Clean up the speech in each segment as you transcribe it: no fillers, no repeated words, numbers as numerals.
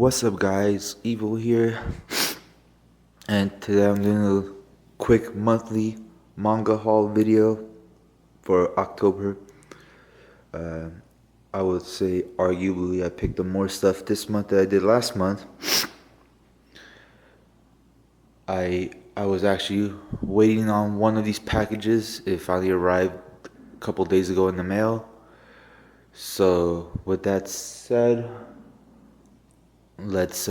What's up, guys? Evil here, and today I'm doing a quick monthly manga haul video for October. Uh, I would say arguably I picked up more stuff this month than I did last month. I was actually waiting on one of these packages. It finally arrived a couple days ago in the mail. So with that said, let's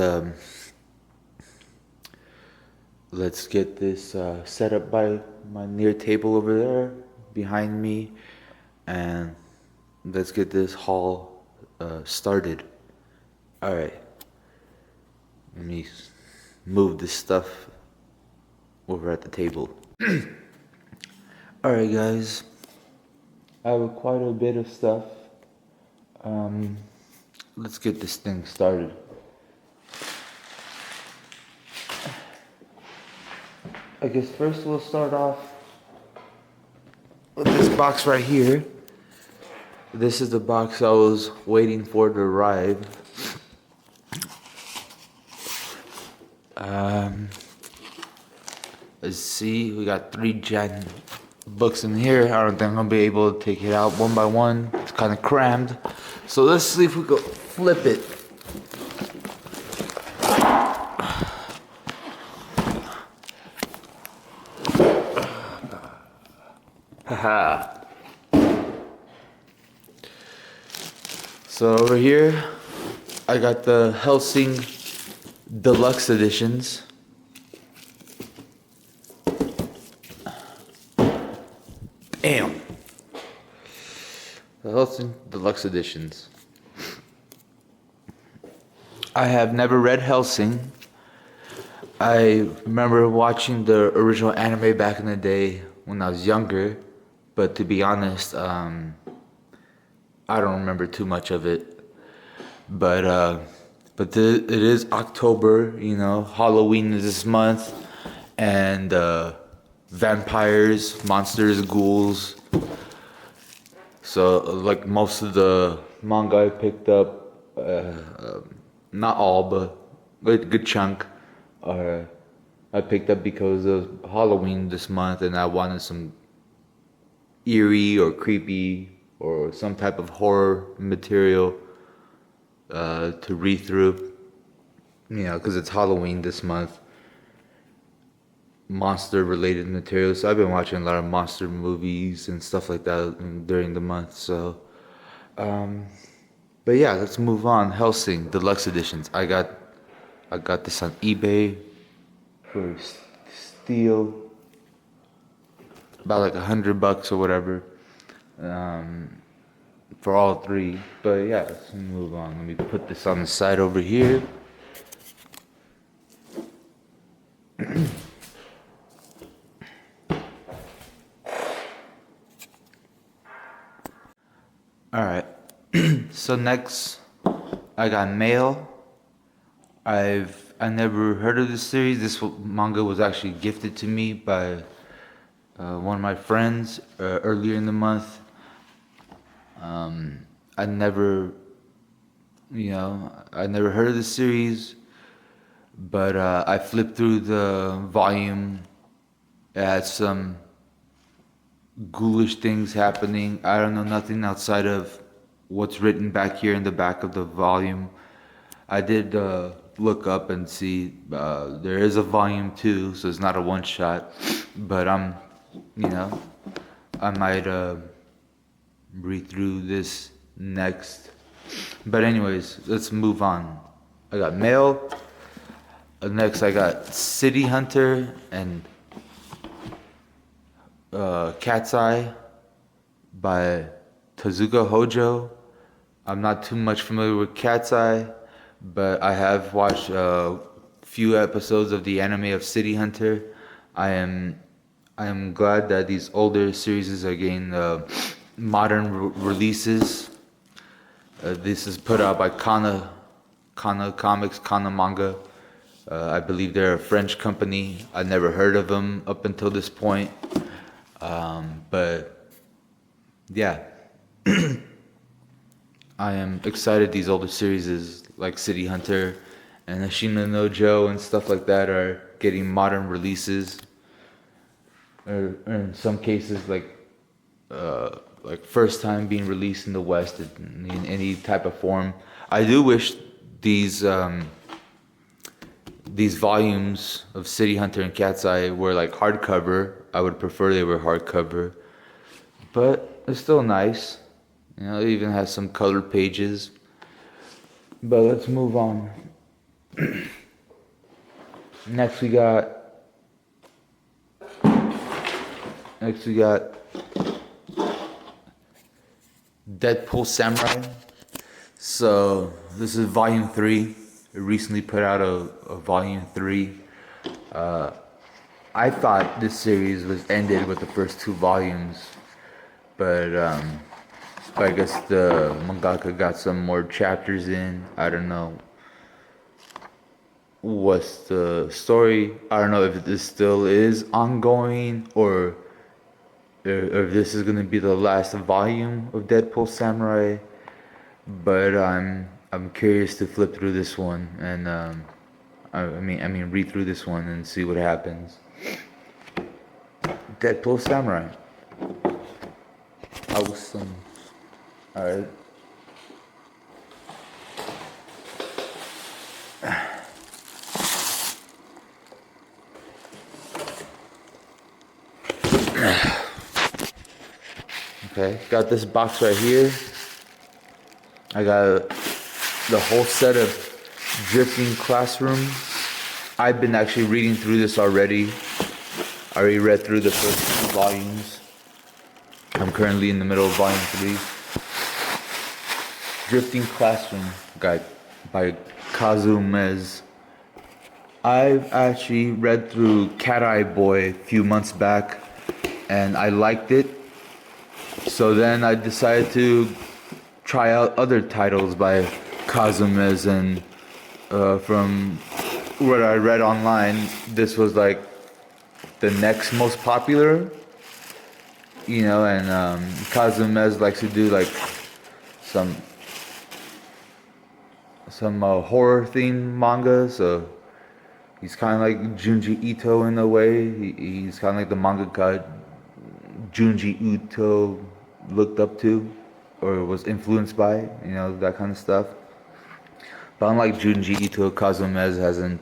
get this set up by my near table over there behind me, and let's get this haul started. All right, let me move this stuff over at the table. All right, guys, I have quite a bit of stuff. Let's get this thing started. I guess first we'll start off with this box right here. This is the box I was waiting for to arrive. Let's see, we got 3 Gen books in here. I don't think I'm gonna be able to take it out one by one. It's kind of crammed. So let's see if we can flip it. Haha. So over here, I got the Hellsing Deluxe Editions. Damn. The Hellsing Deluxe Editions. I have never read Hellsing. I remember watching the original anime back in the day when I was younger, but to be honest, I don't remember too much of it. But it is October, you know, Halloween is this month, and vampires, monsters, ghouls. So like most of the manga I picked up, not all, but a good chunk, I picked up because of Halloween this month, and I wanted some eerie or creepy or some type of horror material to read through, you know, because it's Halloween this month. Monster related material, so I've been watching a lot of monster movies and stuff like that during the month. So but yeah, let's move on. Hellsing Deluxe Editions. I got this on eBay for steal, about like $100 or whatever, for all 3. But yeah, let's move on. Let me put this on the side over here. All right. So next, I got Mail. I never heard of this series. This manga was actually gifted to me by one of my friends earlier in the month. I never heard of this series, but I flipped through the volume. It had some ghoulish things happening. I don't know nothing outside of what's written back here in the back of the volume. I did look up and see there is a volume 2, so it's not a one shot, but I might read through this next. But anyways, let's move on. I got Mail. Next I got City Hunter and Cat's Eye by Tezuka Hojo. I'm not too much familiar with Cat's Eye, but I have watched a few episodes of the anime of City Hunter. I am glad that these older series are getting modern releases. This is put out by Kana Comics, Kana Manga. I believe they're a French company. I never heard of them up until this point. But yeah, I am excited. These older series like City Hunter and Hashina no Joe and stuff like that are getting modern releases, or in some cases like first time being released in the West in any type of form. I do wish these volumes of City Hunter and Cat's Eye were like hardcover. I would prefer they were hardcover, but it's still nice. You know, it even has some colored pages. But let's move on. Next we got Deadpool Samurai. So this is volume 3. It recently put out a volume 3. I thought this series was ended with the first 2 volumes, but I guess the mangaka got some more chapters in. I don't know what's the story. I don't know if this still is ongoing or if this is gonna be the last volume of Deadpool Samurai. But I'm curious to flip through this one and I mean read through this one and see what happens. Deadpool Samurai. Awesome. Alright. Okay, got this box right here. I got the whole set of Drifting Classroom. I've been actually reading through this already. I already read through the first 2 volumes. I'm currently in the middle of volume 3. Drifting Classroom by Kazu Mez. I've actually read through Cat Eye Boy a few months back and I liked it. So then I decided to try out other titles by Kazu Mez, and from what I read online, this was like the next most popular, you know, and Kazu Mez likes to do like some horror themed manga, so he's kind of like Junji Ito in a way. He's kind of like the mangaka Junji Ito looked up to or was influenced by, you know, that kind of stuff. But unlike Junji Ito, Kazu Mez hasn't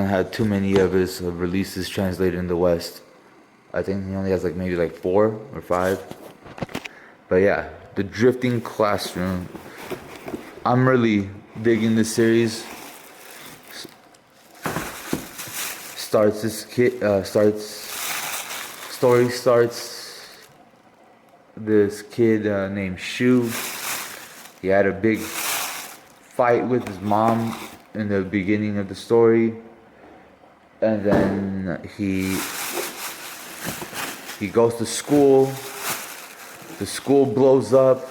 had too many of his releases translated in the West. I think he only has like maybe like 4 or 5. But yeah, the Drifting Classroom. I'm really digging this series. Story starts this kid named Shu. He had a big fight with his mom in the beginning of the story, and then he goes to school. The school blows up,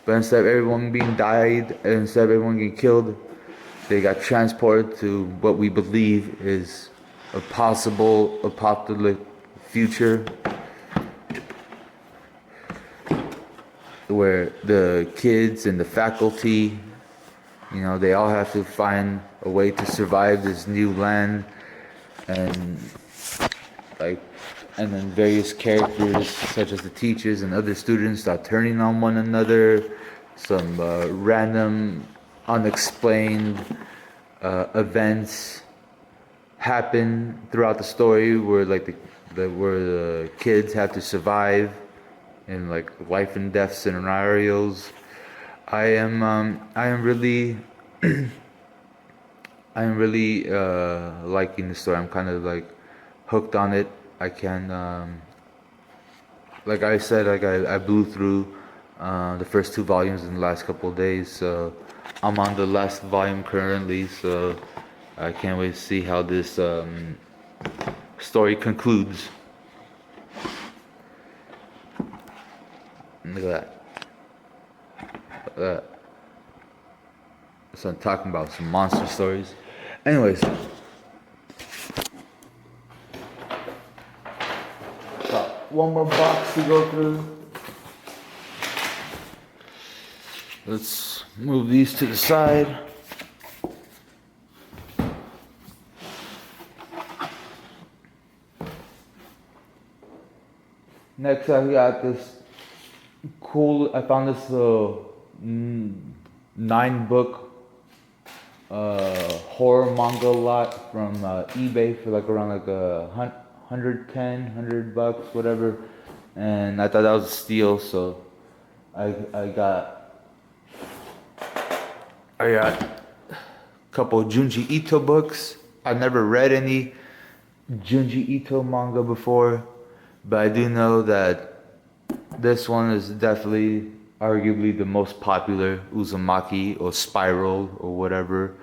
but instead of everyone being died, and instead of everyone getting killed, they got transported to what we believe is a possible apocalyptic future where the kids and the faculty, you know, they all have to find a way to survive this new land, and then various characters such as the teachers and other students start turning on one another. Some random unexplained events happen throughout the story where like where the kids have to survive in like life and death scenarios. I am really liking the story. I'm kind of like hooked on it. I can like I said, like I blew through the first 2 volumes in the last couple of days, so I'm on the last volume currently, so I can't wait to see how this story concludes. Look at that. Look at that. So I'm talking about some monster stories. Anyways, got one more box to go through. Let's move these to the side. Next, I got this cool. I found this 9-book horror manga lot from eBay for like around like $110 whatever, and I thought that was a steal. So I got a couple Junji Ito books. I've never read any Junji Ito manga before, but I do know that this one is definitely arguably the most popular Uzumaki or Spiral or whatever.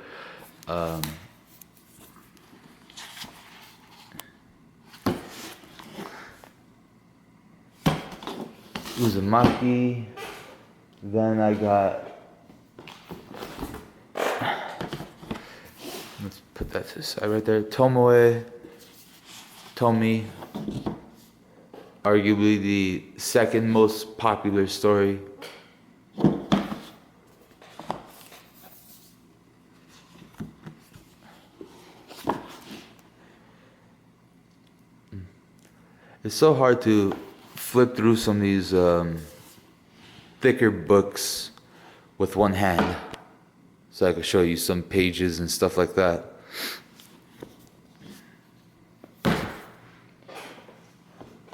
Uzumaki. Then I got, let's put that to the side right there, Tomoe Tomi, arguably the second most popular story. It's so hard to flip through some of these thicker books with one hand, so I could show you some pages and stuff like that.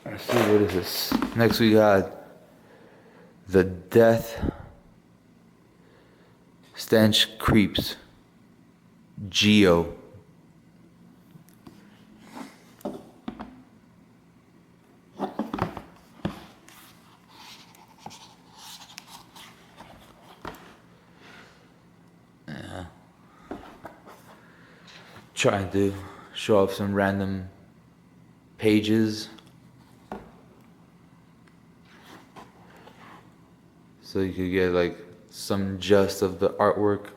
Let's see, what is this? Next we got The Death Stench Creeps, Geo. Trying to show off some random pages so you could get like some gist of the artwork.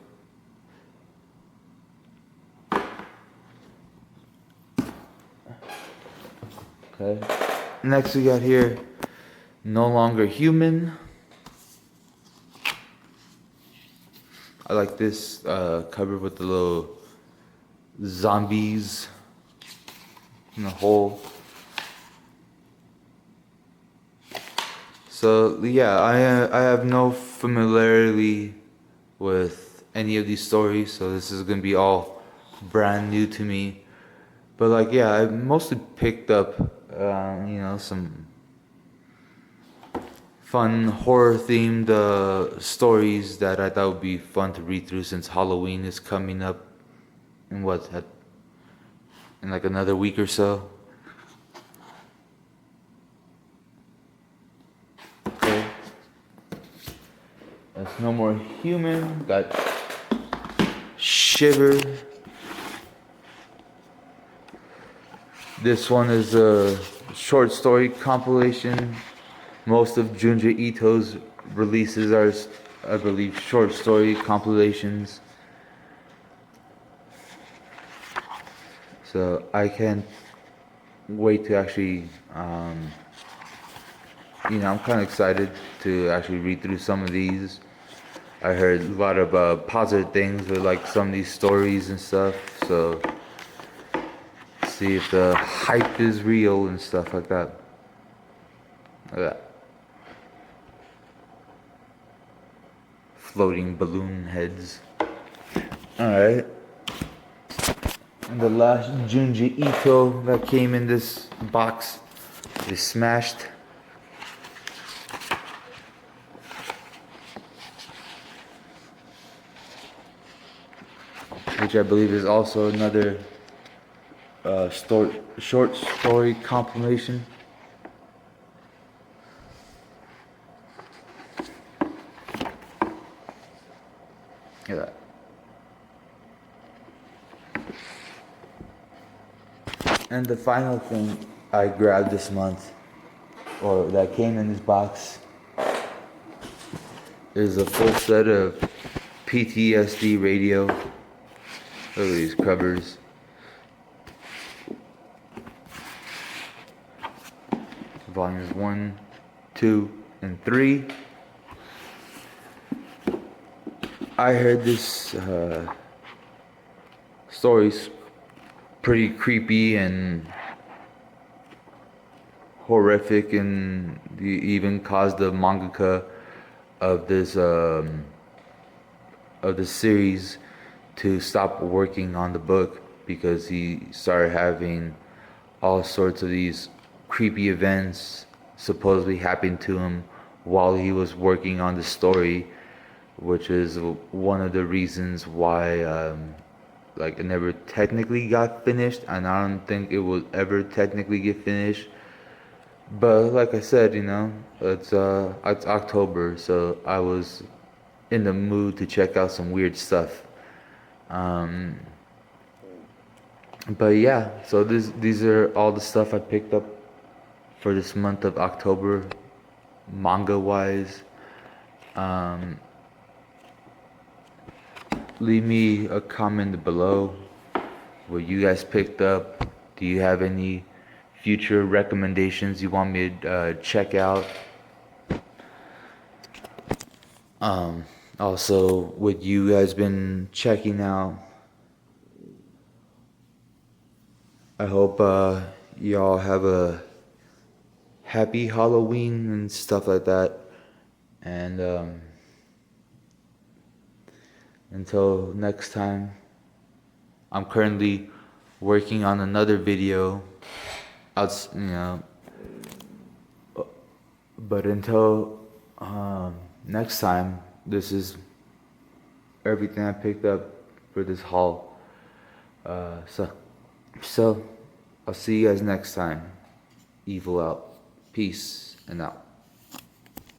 Okay. Next we got here No Longer Human. I like this cover with the little zombies in the hole. So yeah, I have no familiarity with any of these stories, so this is gonna be all brand new to me. But like, yeah, I mostly picked up some fun horror themed stories that I thought would be fun to read through, since Halloween is coming up in in like another week or so. Okay. That's No More Human. Got Shiver. This one is a short story compilation. Most of Junji Ito's releases are, I believe, short story compilations. So I can't wait to actually, I'm kind of excited to actually read through some of these. I heard a lot of positive things with like some of these stories and stuff. So see if the hype is real and stuff like that. Look at that. Floating balloon heads. Alright. And the last Junji Ito that came in this box is Smashed. Which I believe is also another short story compilation. Look at that. And the final thing I grabbed this month, or that came in this box, is a full set of PTSD radio. Look at these covers. Volumes 1, 2, and 3. I heard this story's pretty creepy and horrific, and he even caused the mangaka of this series to stop working on the book because he started having all sorts of these creepy events supposedly happened to him while he was working on the story, which is one of the reasons why like it never technically got finished, and I don't think it will ever technically get finished. But like I said, it's October, so I was in the mood to check out some weird stuff. Um, but yeah, so these are all the stuff I picked up for this month of October, manga wise. Um, Leave me a comment below what you guys picked up. Do you have any future recommendations you want me to check out? Also, what you guys been checking out? I hope y'all have a happy Halloween and stuff like that. And until next time, I'm currently working on another video. But until next time, this is everything I picked up for this haul. So I'll see you guys next time. Evil out. Peace and out.